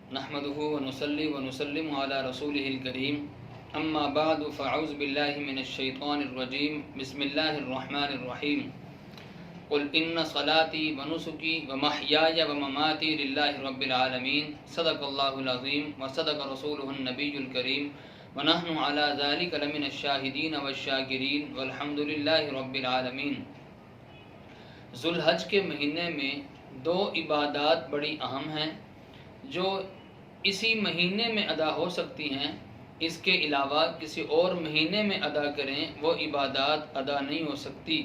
نحمده ونصلي ونسلم على رسوله الكريم اما بعد فاعوذ بالله من الشيطان الرجيم بسم الله الرحمن الرحيم قل ان صلاتي ونسكي ومحياي ومماتي لله رب العالمين صدق الله العظيم وصدق رسوله النبي الكريم ونحن على ذلك لمن الشاهدين والشاكرين والحمد لله رب العالمين۔ ذو الحج کے مہینے میں دو عبادات بڑی اہم ہیں جو اسی مہینے میں ادا ہو سکتی ہیں، اس کے علاوہ کسی اور مہینے میں ادا کریں وہ عبادات ادا نہیں ہو سکتی۔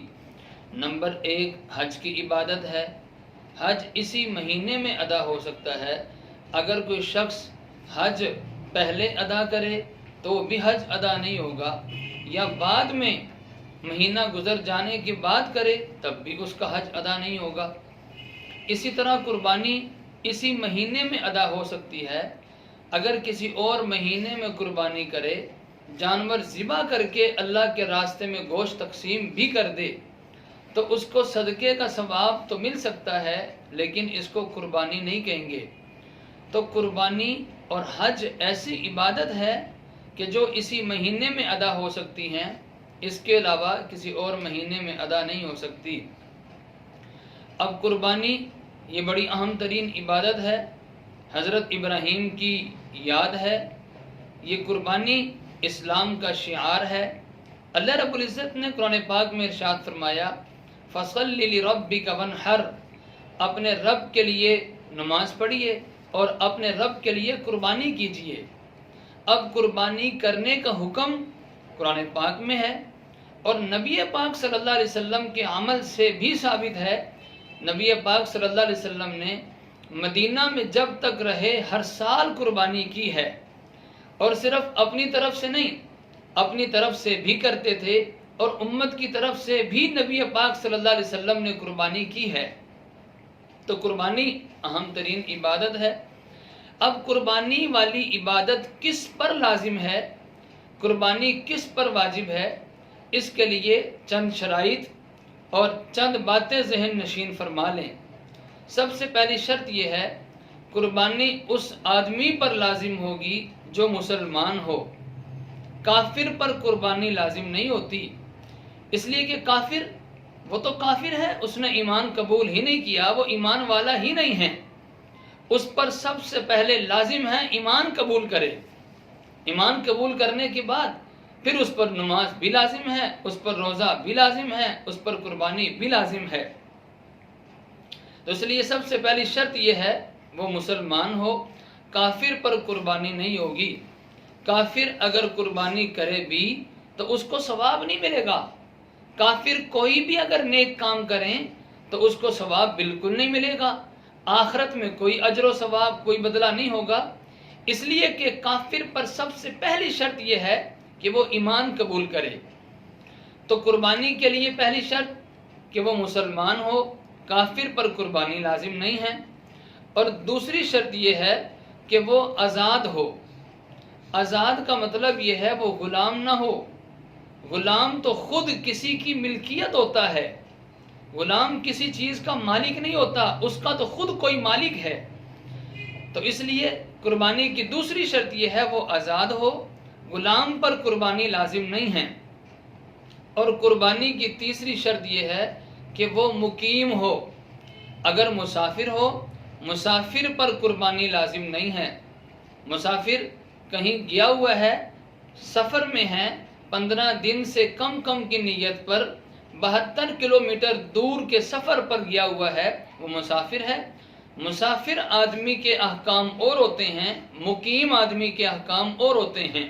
نمبر 1 حج کی عبادت ہے۔ حج اسی مہینے میں ادا ہو سکتا ہے۔ اگر کوئی شخص حج پہلے ادا کرے تو بھی حج ادا نہیں ہوگا، یا بعد میں مہینہ گزر جانے کے بعد کرے تب بھی اس کا حج ادا نہیں ہوگا۔ اسی طرح قربانی اسی مہینے میں ادا ہو سکتی ہے۔ اگر کسی اور مہینے میں قربانی کرے، جانور ذبح کر کے اللہ کے راستے میں گوشت تقسیم بھی کر دے تو اس کو صدقے کا ثواب تو مل سکتا ہے، لیکن اس کو قربانی نہیں کہیں گے۔ تو قربانی اور حج ایسی عبادت ہے کہ جو اسی مہینے میں ادا ہو سکتی ہیں، اس کے علاوہ کسی اور مہینے میں ادا نہیں ہو سکتی۔ اب قربانی یہ بڑی اہم ترین عبادت ہے، حضرت ابراہیم کی یاد ہے۔ یہ قربانی اسلام کا شعار ہے۔ اللہ رب العزت نے قرآن پاک میں ارشاد فرمایا فَصَلِّ لِرَبِّكَ وَانْحَرْ، اپنے رب کے لیے نماز پڑھیے اور اپنے رب کے لیے قربانی کیجیے۔ اب قربانی کرنے کا حکم قرآن پاک میں ہے اور نبی پاک صلی اللہ علیہ وسلم کے عمل سے بھی ثابت ہے۔ نبی پاک صلی اللہ علیہ وسلم نے مدینہ میں جب تک رہے ہر سال قربانی کی ہے، اور صرف اپنی طرف سے نہیں، اپنی طرف سے بھی کرتے تھے اور امت کی طرف سے بھی نبی پاک صلی اللہ علیہ وسلم نے قربانی کی ہے۔ تو قربانی اہم ترین عبادت ہے۔ اب قربانی والی عبادت کس پر لازم ہے، قربانی کس پر واجب ہے، اس کے لیے چند شرائط اور چند باتیں ذہن نشین فرما لیں۔ سب سے پہلی شرط یہ ہے، قربانی اس آدمی پر لازم ہوگی جو مسلمان ہو۔ کافر پر قربانی لازم نہیں ہوتی، اس لیے کہ کافر وہ تو کافر ہے، اس نے ایمان قبول ہی نہیں کیا، وہ ایمان والا ہی نہیں ہے۔ اس پر سب سے پہلے لازم ہے ایمان قبول کرے۔ ایمان قبول کرنے کے بعد پھر اس پر نماز بھی لازم ہے، اس پر روزہ بھی لازم ہے، اس پر قربانی بھی لازم ہے۔ تو اس لیے سب سے پہلی شرط یہ ہے وہ مسلمان ہو، کافر پر قربانی نہیں ہوگی۔ کافر اگر قربانی کرے بھی تو اس کو ثواب نہیں ملے گا۔ کافر کوئی بھی اگر نیک کام کریں تو اس کو ثواب بالکل نہیں ملے گا، آخرت میں کوئی اجر و ثواب، کوئی بدلہ نہیں ہوگا۔ اس لیے کہ کافر پر سب سے پہلی شرط یہ ہے کہ وہ ایمان قبول کرے۔ تو قربانی کے لیے پہلی شرط کہ وہ مسلمان ہو، کافر پر قربانی لازم نہیں ہے۔ اور دوسری شرط یہ ہے کہ وہ آزاد ہو۔ آزاد کا مطلب یہ ہے وہ غلام نہ ہو۔ غلام تو خود کسی کی ملکیت ہوتا ہے، غلام کسی چیز کا مالک نہیں ہوتا، اس کا تو خود کوئی مالک ہے۔ تو اس لیے قربانی کی دوسری شرط یہ ہے وہ آزاد ہو، غلام پر قربانی لازم نہیں ہے۔ اور قربانی کی تیسری شرط یہ ہے کہ وہ مقیم ہو۔ اگر مسافر ہو، مسافر پر قربانی لازم نہیں ہے۔ مسافر کہیں گیا ہوا ہے، سفر میں ہے، 15 دن سے کم کی نیت پر 72 کلومیٹر دور کے سفر پر گیا ہوا ہے، وہ مسافر ہے۔ مسافر آدمی کے احکام اور ہوتے ہیں، مقیم آدمی کے احکام اور ہوتے ہیں۔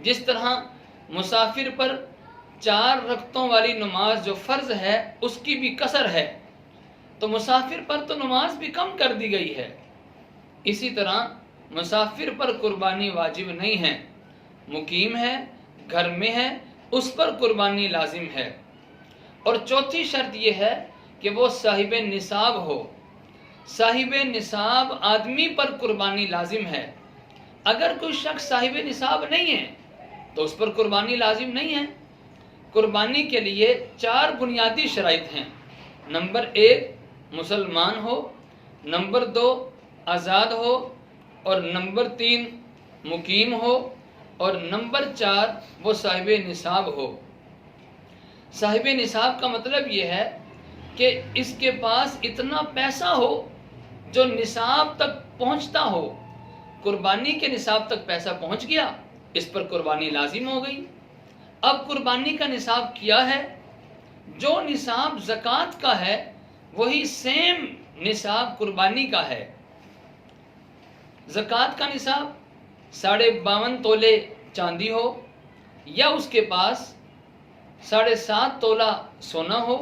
جس طرح مسافر پر 4 رکعتوں والی نماز جو فرض ہے اس کی بھی قصر ہے، تو مسافر پر تو نماز بھی کم کر دی گئی ہے۔ اسی طرح مسافر پر قربانی واجب نہیں ہے، مقیم ہے، گھر میں ہے، اس پر قربانی لازم ہے۔ اور چوتھی شرط یہ ہے کہ وہ صاحب نصاب ہو۔ صاحب نصاب آدمی پر قربانی لازم ہے۔ اگر کوئی شخص صاحب نصاب نہیں ہے تو اس پر قربانی لازم نہیں ہے۔ قربانی کے لیے 4 بنیادی شرائط ہیں۔ نمبر 1 مسلمان ہو، نمبر 2 آزاد ہو، اور نمبر 3 مقیم ہو، اور نمبر 4 وہ صاحب نصاب ہو۔ صاحب نصاب کا مطلب یہ ہے کہ اس کے پاس اتنا پیسہ ہو جو نصاب تک پہنچتا ہو۔ قربانی کے نصاب تک پیسہ پہنچ گیا، اس پر قربانی لازم ہو گئی۔ اب قربانی کا نصاب کیا ہے؟ جو نصاب زکوٰۃ کا ہے وہی سیم نصاب قربانی کا ہے۔ زکوٰۃ کا نصاب 52.5 تولے چاندی ہو، یا اس کے پاس 7.5 تولہ سونا ہو،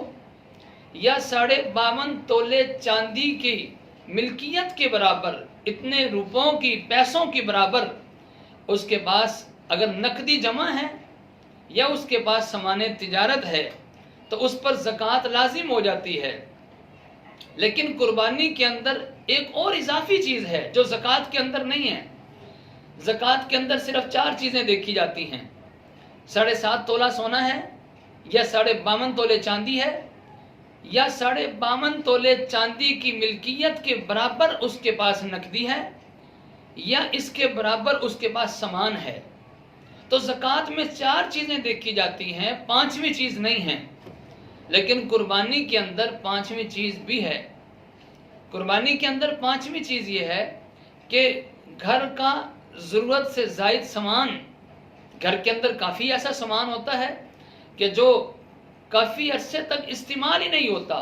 یا 52.5 تولے چاندی کی ملکیت کے برابر، اتنے روپوں کی، پیسوں کے برابر اس کے پاس اگر نقدی جمع ہے یا اس کے پاس سامان تجارت ہے تو اس پر زکوٰۃ لازم ہو جاتی ہے۔ لیکن قربانی کے اندر ایک اور اضافی چیز ہے جو زکوٰۃ کے اندر نہیں ہے۔ زکوٰۃ کے اندر صرف 4 چیزیں دیکھی جاتی ہیں: 7.5 تولہ سونا ہے، یا 52.5 تولے چاندی ہے، یا 52.5 تولے چاندی کی ملکیت کے برابر اس کے پاس نقدی ہے، یا اس کے برابر اس کے پاس سامان ہے۔ تو زکوٰۃ میں 4 چیزیں دیکھی جاتی ہیں، 5ویں چیز نہیں ہے۔ لیکن قربانی کے اندر 5ویں چیز بھی ہے۔ قربانی کے اندر 5ویں چیز یہ ہے کہ گھر کا ضرورت سے زائد سامان، گھر کے اندر کافی ایسا سامان ہوتا ہے کہ جو کافی عرصے تک استعمال ہی نہیں ہوتا،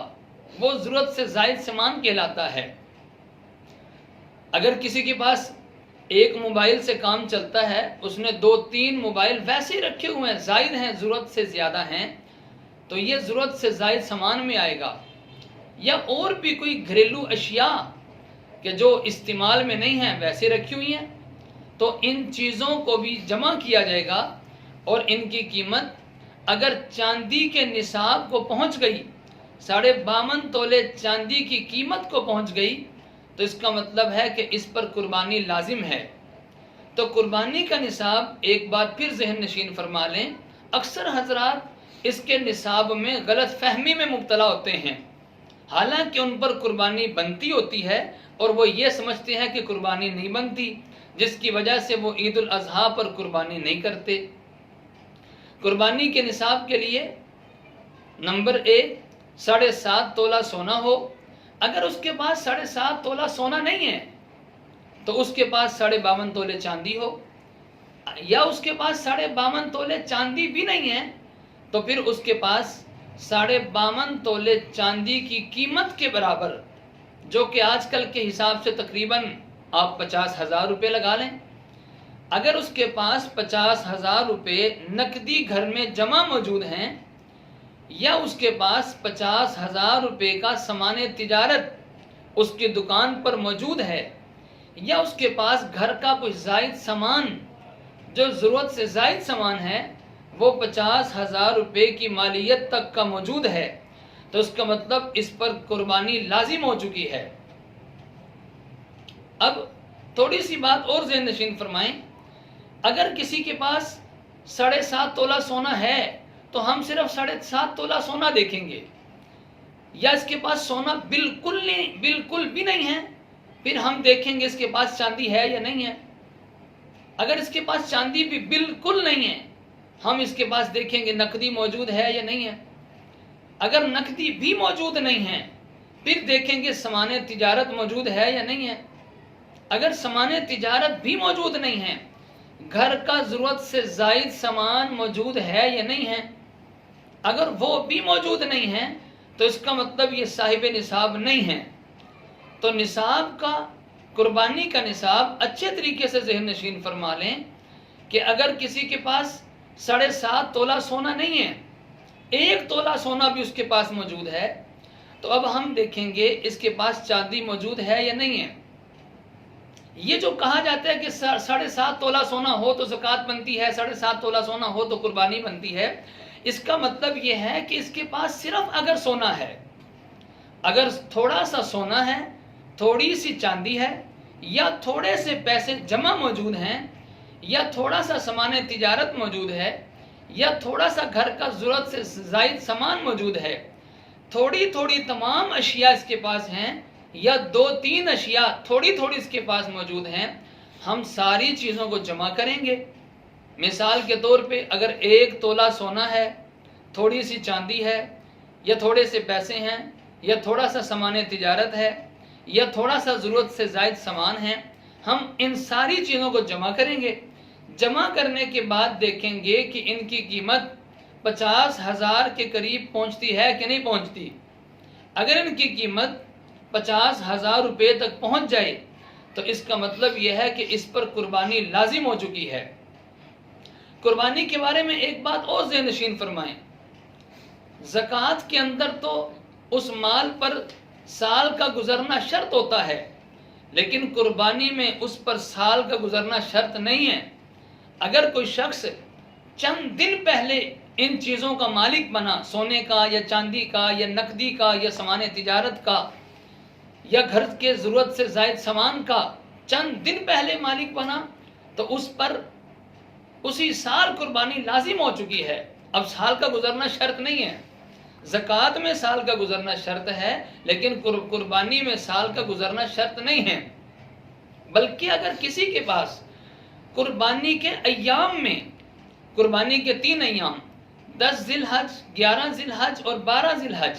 وہ ضرورت سے زائد سامان کہلاتا ہے۔ اگر کسی کے پاس ایک موبائل سے کام چلتا ہے، اس نے 2-3 موبائل ویسے ہی رکھے ہوئے ہیں، زائد ہیں، ضرورت سے زیادہ ہیں، تو یہ ضرورت سے زائد سامان میں آئے گا۔ یا اور بھی کوئی گھریلو اشیاء کہ جو استعمال میں نہیں ہیں، ویسے رکھی ہوئی ہیں، تو ان چیزوں کو بھی جمع کیا جائے گا، اور ان کی قیمت اگر چاندی کے نصاب کو پہنچ گئی، 52.5 تولے چاندی کی قیمت کو پہنچ گئی، تو اس کا مطلب ہے کہ اس پر قربانی لازم ہے۔ تو قربانی کا نصاب ایک بار پھر ذہن نشین فرما لیں، اکثر حضرات اس کے نصاب میں غلط فہمی میں مبتلا ہوتے ہیں، حالانکہ ان پر قربانی بنتی ہوتی ہے اور وہ یہ سمجھتے ہیں کہ قربانی نہیں بنتی، جس کی وجہ سے وہ عید الاضحیٰ پر قربانی نہیں کرتے۔ قربانی کے نصاب کے لیے نمبر 1 7.5 تولہ سونا ہو۔ اگر اس کے پاس 7.5 تولہ سونا نہیں ہے تو اس کے پاس 52.5 تولے چاندی ہو، یا اس کے پاس 52.5 تولے چاندی بھی نہیں ہے تو پھر اس کے پاس 52.5 تولے چاندی کی قیمت کے برابر، جو کہ آج کل کے حساب سے تقریباً آپ 50,000 روپے لگا لیں، اگر اس کے پاس 50,000 روپے نقدی گھر میں جمع موجود ہیں، یا اس کے پاس 50,000 روپے کا سامان تجارت اس کی دکان پر موجود ہے، یا اس کے پاس گھر کا کچھ زائد سامان جو ضرورت سے زائد سامان ہے وہ 50,000 روپے کی مالیت تک کا موجود ہے، تو اس کا مطلب اس پر قربانی لازم ہو چکی ہے۔ اب تھوڑی سی بات اور ذہن نشین فرمائیں، اگر کسی کے پاس 7.5 تولہ سونا ہے تو ہم صرف 7.5 تولہ سونا دیکھیں گے، یا اس کے پاس سونا بالکل بھی نہیں ہے، پھر ہم دیکھیں گے اس کے پاس چاندی ہے یا نہیں ہے۔ اگر اس کے پاس چاندی بھی بالکل نہیں ہے، ہم اس کے پاس دیکھیں گے نقدی موجود ہے یا نہیں ہے۔ اگر نقدی بھی موجود نہیں ہے پھر دیکھیں گے سامان تجارت موجود ہے یا نہیں ہے۔ اگر سامان تجارت بھی موجود نہیں ہے، گھر کا ضرورت سے زائد سامان موجود ہے یا نہیں ہے، اگر وہ بھی موجود نہیں ہے تو اس کا مطلب یہ صاحب نصاب نہیں ہے۔ تو نصاب کا، قربانی کا نصاب اچھے طریقے سے ذہن نشین فرما لیں کہ اگر کسی کے پاس 7.5 تولہ سونا نہیں ہے، 1 تولہ سونا بھی اس کے پاس موجود ہے، تو اب ہم دیکھیں گے اس کے پاس چاندی موجود ہے یا نہیں ہے۔ یہ جو کہا جاتا ہے کہ 7.5 تولہ سونا ہو تو زکوٰۃ بنتی ہے، 7.5 تولہ سونا ہو تو قربانی بنتی ہے، اس کا مطلب یہ ہے کہ اس کے پاس صرف اگر سونا ہے، اگر تھوڑا سا سونا ہے، تھوڑی سی چاندی ہے، یا تھوڑے سے پیسے جمع موجود ہیں، یا تھوڑا سا سامان تجارت موجود ہے، یا تھوڑا سا گھر کا ضرورت سے زائد سامان موجود ہے، تھوڑی تمام اشیاء اس کے پاس ہیں، یا 2-3 اشیاء تھوڑی اس کے پاس موجود ہیں، ہم ساری چیزوں کو جمع کریں گے. مثال کے طور پہ اگر 1 تولہ سونا ہے، تھوڑی سی چاندی ہے، یا تھوڑے سے پیسے ہیں، یا تھوڑا سا سامان تجارت ہے، یا تھوڑا سا ضرورت سے زائد سامان ہے، ہم ان ساری چیزوں کو جمع کریں گے. جمع کرنے کے بعد دیکھیں گے کہ ان کی قیمت 50,000 کے قریب پہنچتی ہے کہ نہیں پہنچتی. اگر ان کی قیمت 50,000 روپے تک پہنچ جائے تو اس کا مطلب یہ ہے کہ اس پر قربانی لازم ہو چکی ہے. قربانی کے بارے میں ایک بات اور ذہن نشین فرمائیں. زکوٰۃ کے اندر تو اس مال پر سال کا گزرنا شرط ہوتا ہے، لیکن قربانی میں اس پر سال کا گزرنا شرط نہیں ہے. اگر کوئی شخص چند دن پہلے ان چیزوں کا مالک بنا، سونے کا یا چاندی کا یا نقدی کا یا سامان تجارت کا یا گھر کے ضرورت سے زائد سامان کا چند دن پہلے مالک بنا، تو اس پر اسی سال قربانی لازم ہو چکی ہے. اب سال کا گزرنا شرط نہیں ہے. زکوٰۃ میں سال کا گزرنا شرط ہے، لیکن قربانی میں سال کا گزرنا شرط نہیں ہے. بلکہ اگر کسی کے پاس قربانی کے ایام میں، قربانی کے 3 ایام 10 ذی الحج، 11 ذی الحج اور 12 ذی الحج،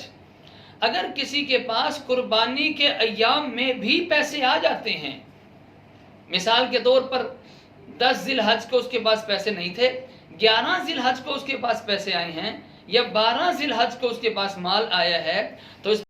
اگر کسی کے پاس قربانی کے ایام میں بھی پیسے آ جاتے ہیں، مثال کے طور پر 10 ذی الحج کو اس کے پاس پیسے نہیں تھے، 11 ذی الحج کو اس کے پاس پیسے آئے ہیں، یا 12 ذی الحج کو اس کے پاس مال آیا ہے، تو اس